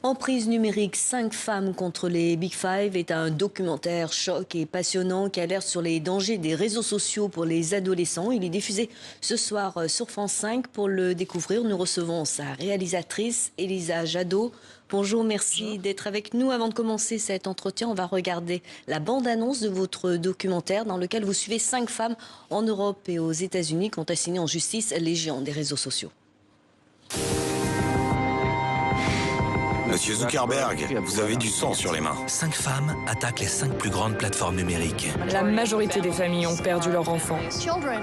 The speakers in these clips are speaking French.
Emprise numérique, 5 femmes contre les Big Five est un documentaire choc et passionnant qui alerte sur les dangers des réseaux sociaux pour les adolescents. Il est diffusé ce soir sur France 5. Pour le découvrir, nous recevons sa réalisatrice, Elisa Jadot. Bonjour, merci d'être avec nous. Avant de commencer cet entretien, on va regarder la bande-annonce de votre documentaire dans lequel vous suivez 5 femmes en Europe et aux États-Unis qui ont assigné en justice les géants des réseaux sociaux. Monsieur Zuckerberg, vous avez du sang sur les mains. 5 femmes attaquent les 5 plus grandes plateformes numériques. La majorité des familles ont perdu leurs enfants.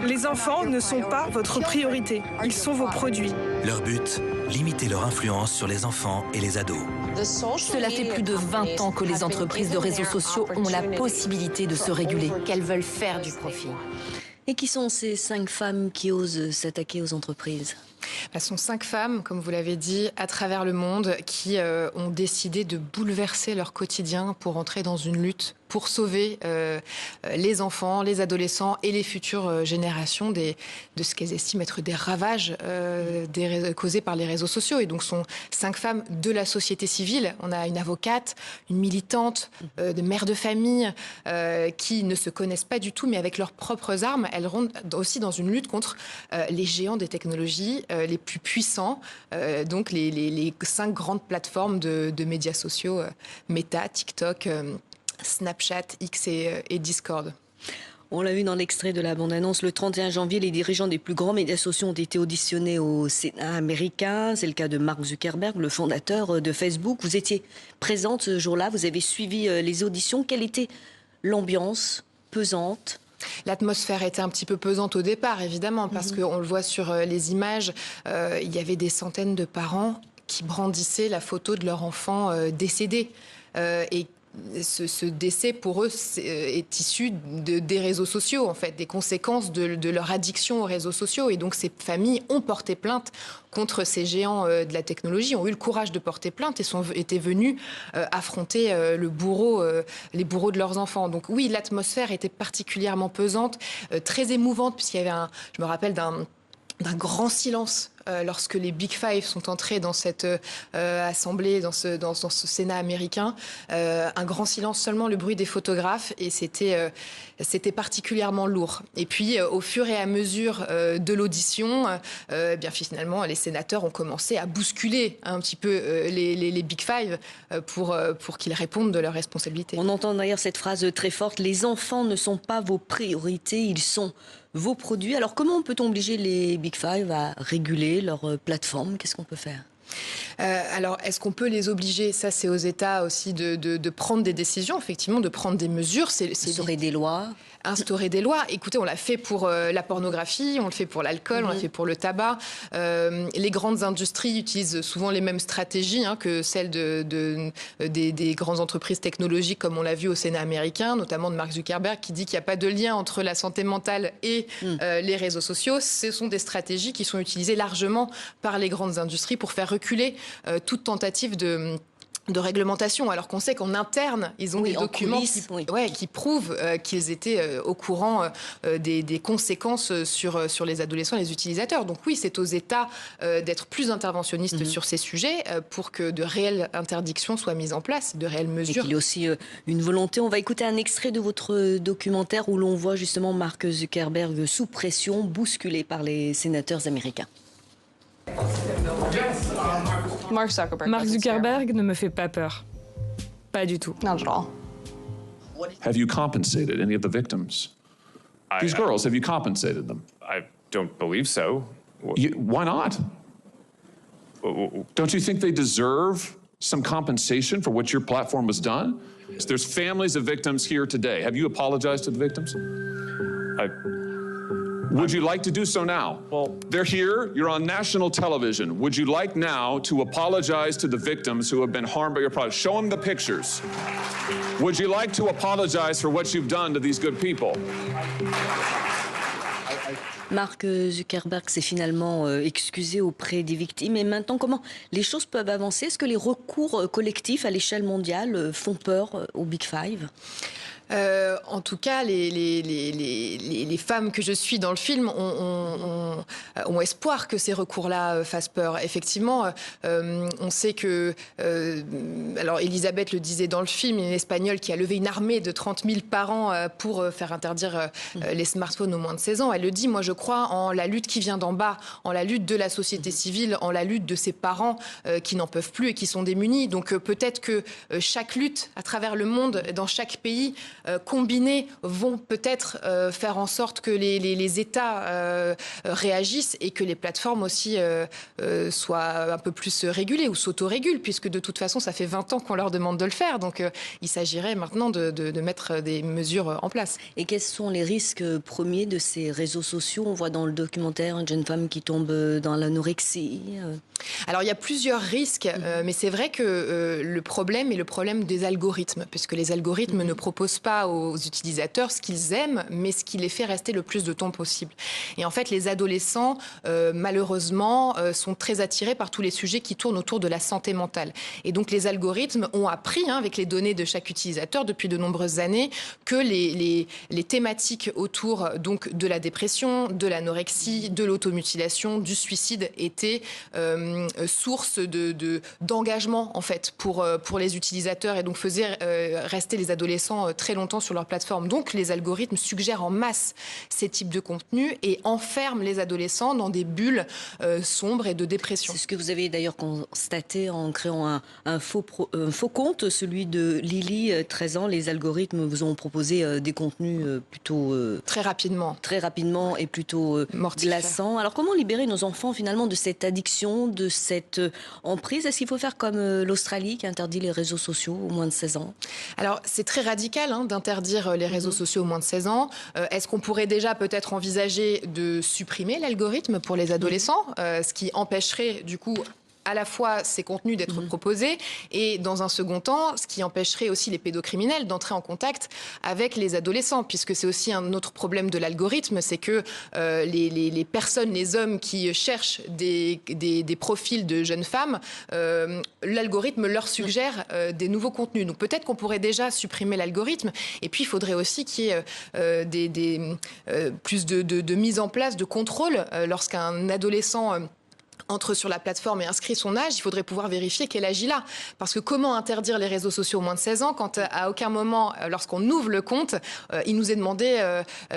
Les enfants ne sont pas votre priorité, ils sont vos produits. Leur but, limiter leur influence sur les enfants et les ados. Cela fait plus de 20 ans que les entreprises de réseaux sociaux ont la possibilité de se réguler, qu'elles veulent faire du profit. Et qui sont ces 5 femmes qui osent s'attaquer aux entreprises ? Ce sont 5 femmes, comme vous l'avez dit, à travers le monde qui ont décidé de bouleverser leur quotidien pour entrer dans une lutte pour sauver les enfants, les adolescents et les futures générations de ce qu'elles estiment être des ravages causés par les réseaux sociaux. Et donc, ce sont 5 femmes de la société civile. On a une avocate, une militante, des mères de famille qui ne se connaissent pas du tout, mais avec leurs propres armes, elles rentrent aussi dans une lutte contre les géants des technologies les plus puissants, donc les 5 grandes plateformes de médias sociaux, Meta, TikTok, Snapchat, X et Discord. On l'a vu dans l'extrait de la bande-annonce, le 31 janvier, les dirigeants des plus grands médias sociaux ont été auditionnés au Sénat américain. C'est le cas de Mark Zuckerberg, le fondateur de Facebook. Vous étiez présente ce jour-là, vous avez suivi les auditions. Quelle était l'ambiance pesante ? L'atmosphère était un petit peu pesante au départ, évidemment, parce qu'on le voit sur les images. Il y avait des centaines de parents qui brandissaient la photo de leur enfant décédé. Et ce décès, pour eux, est issu des réseaux sociaux, en fait, des conséquences de leur addiction aux réseaux sociaux. Et donc, ces familles ont porté plainte contre ces géants de la technologie, ont eu le courage de porter plainte et étaient venus affronter les bourreaux de leurs enfants. Donc oui, l'atmosphère était particulièrement pesante, très émouvante, puisqu'il y avait je me rappelle d'un grand silence lorsque les Big Five sont entrés dans cette assemblée, dans ce Sénat américain. Un grand silence, seulement le bruit des photographes, et c'était particulièrement lourd. Et puis, au fur et à mesure de l'audition, bien finalement, les sénateurs ont commencé à bousculer un petit peu les Big Five pour qu'ils répondent de leurs responsabilités. On entend d'ailleurs cette phrase très forte, les enfants ne sont pas vos priorités, ils sont vos produits. Alors comment peut-on obliger les Big Five à réguler leur plateforme ? Qu'est-ce qu'on peut faire ? Alors, est-ce qu'on peut les obliger ? Ça, c'est aux États aussi de prendre des décisions, effectivement, de prendre des mesures. Instaurer des lois. Instaurer des lois. Écoutez, on l'a fait pour la pornographie, on le fait pour l'alcool, on l'a fait pour le tabac. Les grandes industries utilisent souvent les mêmes stratégies que celles des grandes entreprises technologiques, comme on l'a vu au Sénat américain, notamment de Mark Zuckerberg, qui dit qu'il n'y a pas de lien entre la santé mentale et les réseaux sociaux. Ce sont des stratégies qui sont utilisées largement par les grandes industries pour faire reculer toute tentative de réglementation, alors qu'on sait qu'en interne, ils ont des documents qui prouvent qu'ils étaient au courant des conséquences sur les adolescents et les utilisateurs. Donc oui, c'est aux États d'être plus interventionnistes sur ces sujets pour que de réelles interdictions soient mises en place, de réelles mesures. Et qu'il y a aussi une volonté. On va écouter un extrait de votre documentaire où l'on voit justement Mark Zuckerberg sous pression, bousculé par les sénateurs américains. Mark Zuckerberg ne me fait pas peur. Pas du tout. Have you compensated any of the victims? These girls, have you compensated them? I don't believe so. Why not? Don't you think they deserve some compensation for what your platform has done? There's families of victims here today. Have you apologized to the victims? Would you like to do so now? Well, they're here, you're on national television. Would you like now to apologize to the victims who have been harmed by your product? Show them the pictures. Would you like to apologize for what you've done to these good people? Mark Zuckerberg s'est finalement excusé auprès des victimes. Et maintenant, comment les choses peuvent avancer ? Est-ce que les recours collectifs à l'échelle mondiale font peur aux Big Five ? En tout cas, les femmes que je suis dans le film ont espoir que ces recours-là fassent peur. Effectivement, on sait que... alors, Elisabeth le disait dans le film, une Espagnole qui a levé une armée de 30 000 par an pour faire interdire les smartphones aux moins de 16 ans. Elle le dit, moi je crois en la lutte qui vient d'en bas, en la lutte de la société civile, en la lutte de ces parents qui n'en peuvent plus et qui sont démunis. Donc peut-être que chaque lutte à travers le monde, dans chaque pays, combinés vont peut-être faire en sorte que les États réagissent et que les plateformes aussi soient un peu plus régulées ou s'autorégulent, puisque de toute façon, ça fait 20 ans qu'on leur demande de le faire. Donc il s'agirait maintenant de mettre des mesures en place. Et quels sont les risques premiers de ces réseaux sociaux? On voit dans le documentaire une jeune femme qui tombe dans l'anorexie. Alors il y a plusieurs risques, mais c'est vrai que le problème est le problème des algorithmes, puisque les algorithmes ne proposent pas aux utilisateurs ce qu'ils aiment, mais ce qui les fait rester le plus de temps possible. Et en fait, les adolescents, malheureusement, sont très attirés par tous les sujets qui tournent autour de la santé mentale. Et donc les algorithmes ont appris, avec les données de chaque utilisateur depuis de nombreuses années, que les thématiques autour donc de la dépression, de l'anorexie, de l'automutilation, du suicide étaient source d'engagement en fait pour les utilisateurs et donc faisait rester les adolescents très longtemps sur leur plateforme. Donc les algorithmes suggèrent en masse ces types de contenus et enferment les adolescents dans des bulles sombres et de dépression. C'est ce que vous avez d'ailleurs constaté en créant un faux compte, celui de Lily, 13 ans. Les algorithmes vous ont proposé des contenus plutôt... Très rapidement et plutôt glaçants. Alors comment libérer nos enfants finalement de cette addiction, de cette emprise? Est-ce qu'il faut faire comme l'Australie qui interdit les réseaux sociaux aux moins de 16 ans? Alors, c'est très radical d'interdire les réseaux sociaux aux moins de 16 ans. Est-ce qu'on pourrait déjà peut-être envisager de supprimer l'algorithme pour les adolescents, ce qui empêcherait du coup à la fois ces contenus d'être proposés et dans un second temps, ce qui empêcherait aussi les pédocriminels d'entrer en contact avec les adolescents, puisque c'est aussi un autre problème de l'algorithme, c'est que les personnes, les hommes qui cherchent des profils de jeunes femmes, l'algorithme leur suggère des nouveaux contenus. Donc peut-être qu'on pourrait déjà supprimer l'algorithme et puis il faudrait aussi qu'il y ait plus de mise en place de contrôle lorsqu'un adolescent entre sur la plateforme et inscrit son âge, il faudrait pouvoir vérifier quel âge il a. Parce que comment interdire les réseaux sociaux aux moins de 16 ans quand à aucun moment, lorsqu'on ouvre le compte, il nous est demandé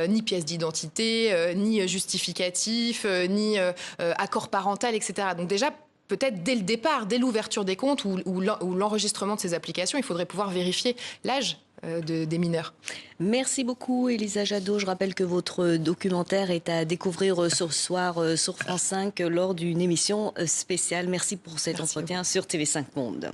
ni pièce d'identité, ni justificatif, ni accord parental, etc. Donc déjà, peut-être dès le départ, dès l'ouverture des comptes ou l'enregistrement de ces applications, il faudrait pouvoir vérifier l'âge des mineurs. Merci beaucoup Elisa Jadot. Je rappelle que votre documentaire est à découvrir ce soir sur France 5 lors d'une émission spéciale. Merci pour cet entretien sur TV5 Monde.